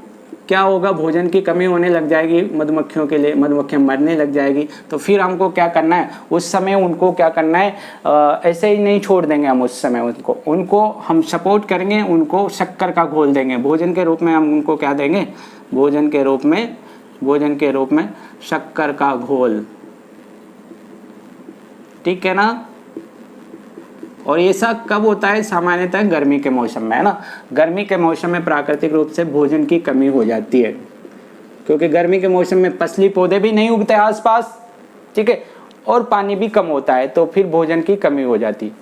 क्या होगा, भोजन की कमी होने लग जाएगी मधुमक्खियों के लिए, मधुमक्खियां मरने लग जाएगी। तो फिर हमको क्या करना है, उस समय उनको क्या करना है, ऐसे ही नहीं छोड़ देंगे हम उस समय, उनको हम सपोर्ट करेंगे, उनको शक्कर का घोल देंगे भोजन के रूप में। हम उनको क्या देंगे, भोजन के रूप में शक्कर का घोल, ठीक है ना। और ये सब कब होता है, सामान्यतः गर्मी के मौसम में, है ना। गर्मी के मौसम में प्राकृतिक रूप से भोजन की कमी हो जाती है क्योंकि गर्मी के मौसम में फसली पौधे भी नहीं उगते आसपास, ठीक है, और पानी भी कम होता है, तो फिर भोजन की कमी हो जाती,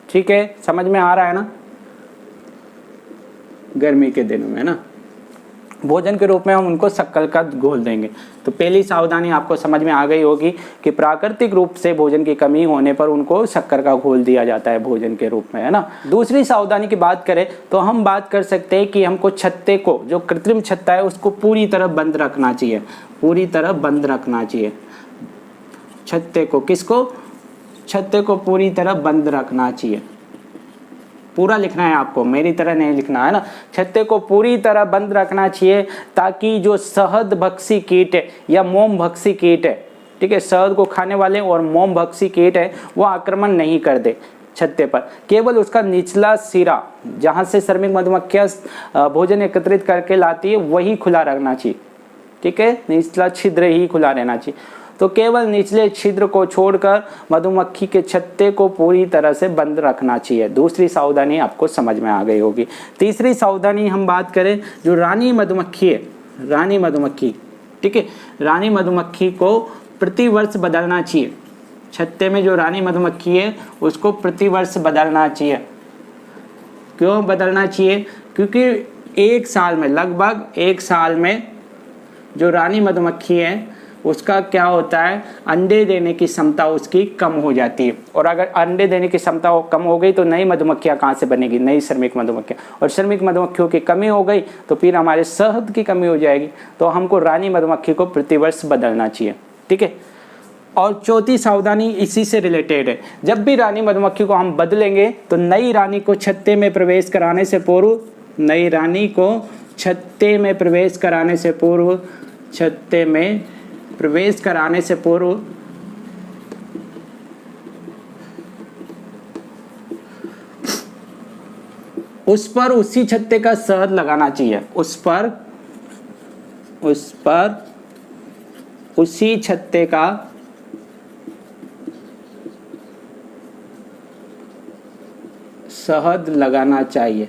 ठीक है। समझ में आ रहा है ना, गर्मी के दिनों में, है ना। भोजन के रूप में हम उनको शक्कर का घोल देंगे। तो पहली सावधानी आपको समझ में आ गई होगी कि प्राकृतिक रूप से भोजन की कमी होने पर उनको शक्कर का घोल दिया जाता है भोजन के रूप में, है ना। दूसरी सावधानी की बात करें तो हम बात कर सकते हैं कि हमको छत्ते को, जो कृत्रिम छत्ता है, उसको पूरी तरह बंद रखना चाहिए, पूरी तरह बंद रखना चाहिए छत्ते को। किसको? छत्ते को पूरी तरह बंद रखना चाहिए। पूरा लिखना है आपको, मेरी तरह नहीं लिखना है ना। छत्ते को पूरी तरह बंद रखना चाहिए ताकि जो शहद भक्षी कीट है या मोम भक्षी कीट है, ठीक है, शहद को खाने वाले और मोम भक्षी कीट है, वो आक्रमण नहीं कर दे छत्ते पर। केवल उसका निचला सिरा जहाँ से श्रमिक मधुमक्खियाँ भोजन एकत्रित करके लाती है वही खुला रखना चाहिए, ठीक है, निचला छिद्र ही खुला रहना चाहिए। तो केवल निचले छिद्र को छोड़कर मधुमक्खी के छत्ते को पूरी तरह से बंद रखना चाहिए। दूसरी सावधानी आपको समझ में आ गई होगी। तीसरी सावधानी हम बात करें, जो रानी मधुमक्खी है, रानी मधुमक्खी, ठीक है, रानी मधुमक्खी को प्रतिवर्ष बदलना चाहिए। छत्ते में जो रानी मधुमक्खी है उसको प्रतिवर्ष बदलना चाहिए। क्यों बदलना चाहिए? क्योंकि एक साल में, लगभग एक साल में जो रानी मधुमक्खी है उसका क्या होता है, अंडे देने की क्षमता उसकी कम हो जाती है। और अगर अंडे देने की क्षमता कम हो गई तो नई मधुमक्खियाँ कहाँ से बनेगी? नई श्रमिक मधुमक्खियाँ। और श्रमिक मधुमक्खियों की कमी हो गई तो फिर हमारे शहद की कमी हो जाएगी। तो हमको रानी मधुमक्खी को प्रतिवर्ष बदलना चाहिए, ठीक है। और चौथी सावधानी इसी से रिलेटेड है। जब भी रानी मधुमक्खी को हम बदलेंगे तो नई रानी को छत्ते में प्रवेश कराने से पूर्व, नई रानी को छत्ते में प्रवेश कराने से पूर्व, छत्ते में प्रवेश कराने से पूर्व उस पर उसी छत्ते का शहद लगाना चाहिए। उस पर उसी छत्ते का शहद लगाना चाहिए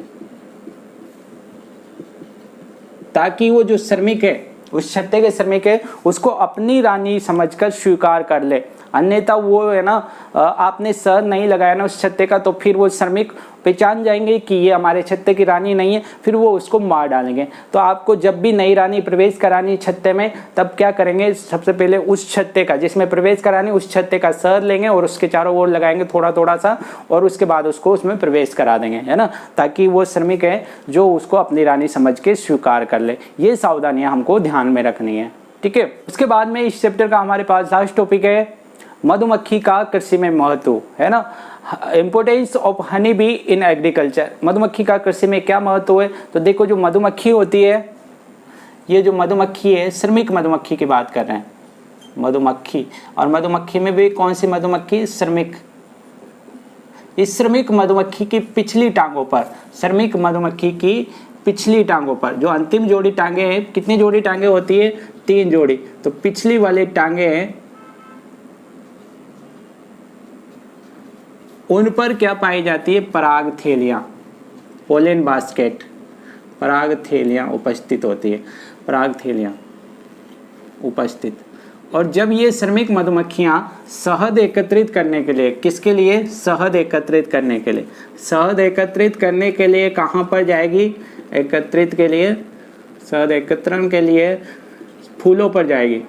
ताकि वो जो श्रमिक है, उस छत्ते के श्रमिक है, उसको अपनी रानी समझकर स्वीकार कर ले। अन्यथा वो है ना, आपने शहद नहीं लगाया ना उस छत्ते का, तो फिर वो श्रमिक पहचान जाएंगे कि ये हमारे छत्ते की रानी नहीं है, फिर वो उसको मार डालेंगे। तो आपको जब भी नई रानी प्रवेश करानी छत्ते में, तब क्या करेंगे, सबसे पहले उस छत्ते का, जिसमें प्रवेश करानी, उस छत्ते का शहद लेंगे और उसके चारों ओर लगाएंगे थोड़ा थोड़ा सा, और उसके बाद उसको उसमें प्रवेश करा देंगे, है ना, ताकि वो श्रमिक है जो उसको अपनी रानी समझ के स्वीकार कर ले। ये सावधानियां हमको ध्यान में रखनी है, ठीक है। उसके बाद में इस चैप्टर का हमारे पास लास्ट टॉपिक है मधुमक्खी का कृषि में महत्व, है ना, importance of honey be in agriculture. मधुमक्खी का कृषि में क्या महत्व है? तो देखो, जो मधुमक्खी होती है, ये जो मधुमक्खी है, श्रमिक मधुमक्खी की बात कर रहे हैं, मधुमक्खी। और मधुमक्खी में भी कौन सी मधुमक्खी? श्रमिक। इस श्रमिक मधुमक्खी की पिछली टांगों पर, श्रमिक मधुमक्खी की पिछली टांगों पर जो अंतिम जोड़ी टांगे हैं, कितनी जोड़ी टांगे होती है? 3 जोड़ी। तो पिछली वाली टांगे हैं, उन पर क्या पाई जाती है? पराग थैलियां, पोलन बास्केट, पराग थैलियां उपस्थित होती है, पराग थैलियां उपस्थित। और जब ये श्रमिक मधुमक्खियां शहद एकत्रित करने के लिए, किसके लिए? शहद एकत्रित करने के लिए, शहद एकत्रित करने के लिए कहाँ पर जाएगी? एकत्रित के लिए, शहद एकत्रण के लिए फूलों पर जाएगी।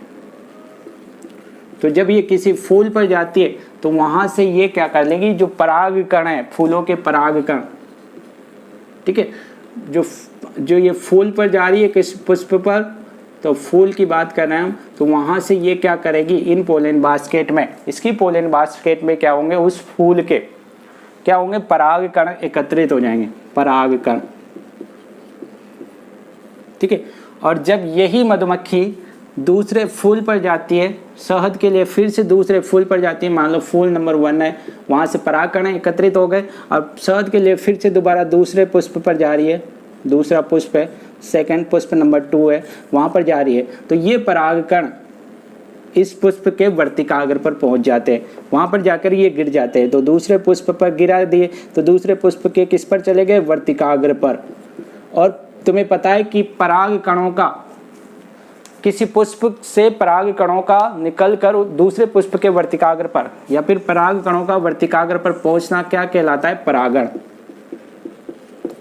तो जब ये किसी फूल पर जाती है तो वहां से ये क्या कर लेगी, जो पराग कण है, फूलों के पराग कण, ठीक है, जो ये फूल पर जा रही है, किस पुष्प पर, तो फूल की बात कर रहे हैं हम, तो वहां से ये क्या करेगी, इन पोलन बास्केट में, इसकी पोलन बास्केट में क्या होंगे, उस फूल के क्या होंगे, पराग कण एकत्रित हो जाएंगे, पराग कण, ठीक है। और जब यही मधुमक्खी दूसरे फूल पर जाती है शहद के लिए, फिर से दूसरे फूल पर जाती है, मान लो फूल नंबर 1 है, वहाँ से परागकण एकत्रित हो गए, और शहद के लिए फिर से दोबारा दूसरे पुष्प पर जा रही है, दूसरा पुष्प है, सेकंड पुष्प नंबर 2 है, वहाँ पर जा रही है। तो ये परागकण इस पुष्प के वर्तिकाग्र पर पहुँच जाते हैं, वहाँ पर जाकर ये गिर जाते हैं। तो दूसरे पुष्प पर गिरा दिए तो दूसरे पुष्प के किस पर चले गए, वर्तिकाग्र पर। और तुम्हें पता है कि पराग कणों का, किसी पुष्प से पराग कणों का निकलकर दूसरे पुष्प के वर्तिकाग्र पर, या फिर पराग कणों का वर्तिकाग्र पर पहुंचना क्या कहलाता है, परागण।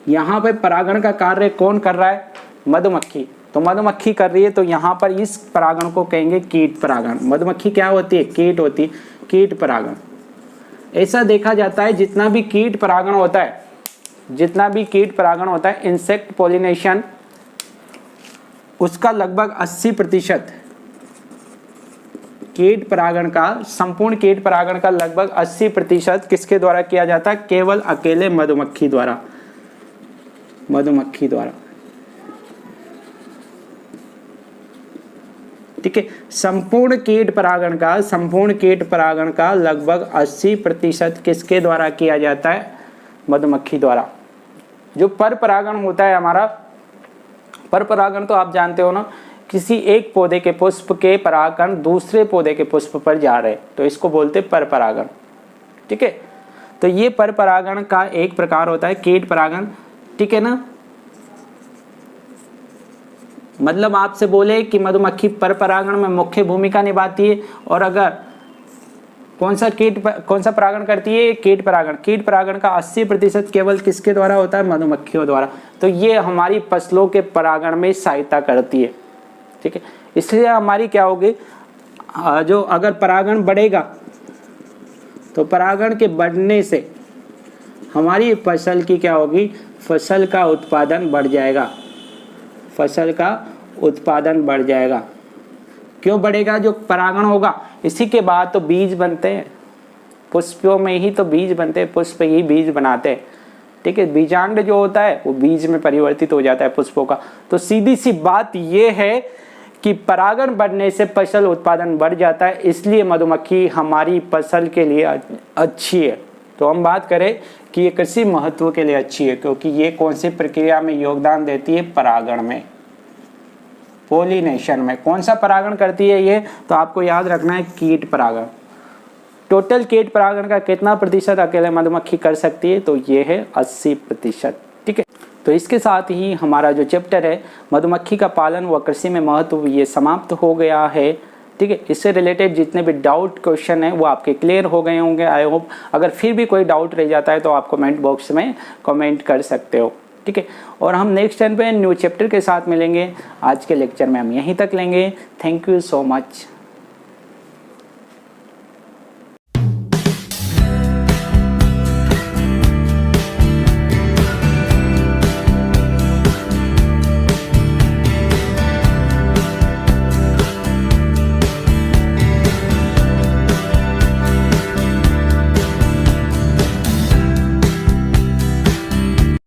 यहाँ पे परागण का कार्य कौन कर रहा है, मधुमक्खी। तो मधुमक्खी कर रही है, तो यहाँ पर इस परागण को कहेंगे कीट परागण। मधुमक्खी क्या होती है? कीट होती है, कीट परागण। ऐसा देखा जाता है जितना भी कीट परागण होता है, जितना भी कीट परागण होता है, इंसेक्ट पॉलिनेशन, उसका लगभग 80% कीट परागण का, संपूर्ण कीट परागण का लगभग 80% किसके द्वारा किया जाता है? केवल अकेले मधुमक्खी द्वारा, मधुमक्खी द्वारा। ठीक है, संपूर्ण कीट परागण का लगभग 80% किसके द्वारा किया जाता है? मधुमक्खी द्वारा। जो पर परागण होता है हमारा, पर परागण तो आप जानते हो ना, किसी एक पौधे के पुष्प के परागण दूसरे पौधे के पुष्प पर जा रहे, तो इसको बोलते पर परागण। ठीक है, तो ये पर परागण का एक प्रकार होता है कीट परागण। ठीक है ना, मतलब आपसे बोले कि मधुमक्खी पर परागण में मुख्य भूमिका निभाती है, और अगर कौन सा परागण करती है? कीट परागण। कीट परागण का 80% केवल किसके द्वारा होता है? मधुमक्खियों द्वारा। तो ये हमारी फसलों के परागण में सहायता करती है। ठीक है, इसलिए हमारी क्या होगी, जो अगर परागण बढ़ेगा तो परागण के बढ़ने से हमारी फसल की क्या होगी? फसल का उत्पादन बढ़ जाएगा, फसल का उत्पादन बढ़ जाएगा। क्यों बढ़ेगा? जो परागण होगा, इसी के बाद तो बीज बनते हैं, पुष्पों में ही तो बीज बनते हैं, पुष्प ही बीज बनाते हैं। ठीक है, बीजांड जो होता है वो बीज में परिवर्तित हो जाता है पुष्पों का। तो सीधी सी बात ये है कि परागण बढ़ने से फसल उत्पादन बढ़ जाता है, इसलिए मधुमक्खी हमारी फसल के लिए अच्छी है। तो हम बात करें कि ये कृषि महत्व के लिए अच्छी है, क्योंकि ये कौन सी प्रक्रिया में योगदान देती है? परागण में, पोलिनेशन में। कौन सा परागण करती है ये? तो आपको याद रखना है कीट परागण। टोटल कीट परागण का कितना प्रतिशत अकेले मधुमक्खी कर सकती है? तो ये है 80%। ठीक है, तो इसके साथ ही हमारा जो चैप्टर है मधुमक्खी का पालन व कृषि में महत्व, ये समाप्त हो गया है। ठीक है, इससे रिलेटेड जितने भी डाउट क्वेश्चन हैं वो आपके क्लियर हो गए होंगे, आई होप। अगर फिर भी कोई डाउट रह जाता है तो आप कमेंट बॉक्स में कमेंट कर सकते हो। ठीक है, और हम नेक्स्ट टाइम पे न्यू चैप्टर के साथ मिलेंगे। आज के लेक्चर में हम यहीं तक लेंगे। Thank you so much.